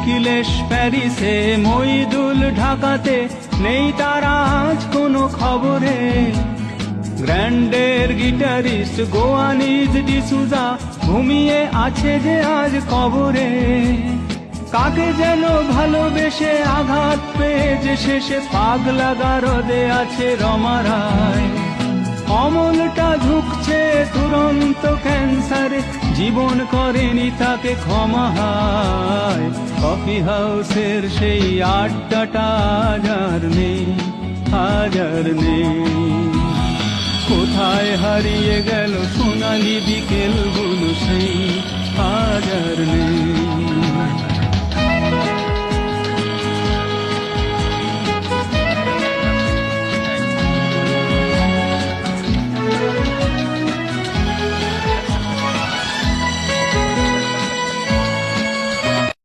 নিখিলেশ প্যারিসে, মইদুল ঢাকাতে, নেই তারা আজ কোনো খবরে। গ্র্যান্ডের গিটারিস্ট গোয়ানিজ ডিসুজা ঘুমিয়ে আছে যে আজ কবরে। কাকে যেন ভালোবেসে আঘাত পেয়ে যে শেষে পাগলা গারদে আছে রমা রায়। অমলটা ঝুঁকছে দুরন্ত ক্যান্সারে, জীবন করেনি তাকে ক্ষমা হায়। কফি হাউসের সেই আড্ডাটা আজ আর নেই, আজ আর নেই। কোথায় হারিয়ে গেল সোনালি বিকেলগুলো সেই, আজ আর নেই।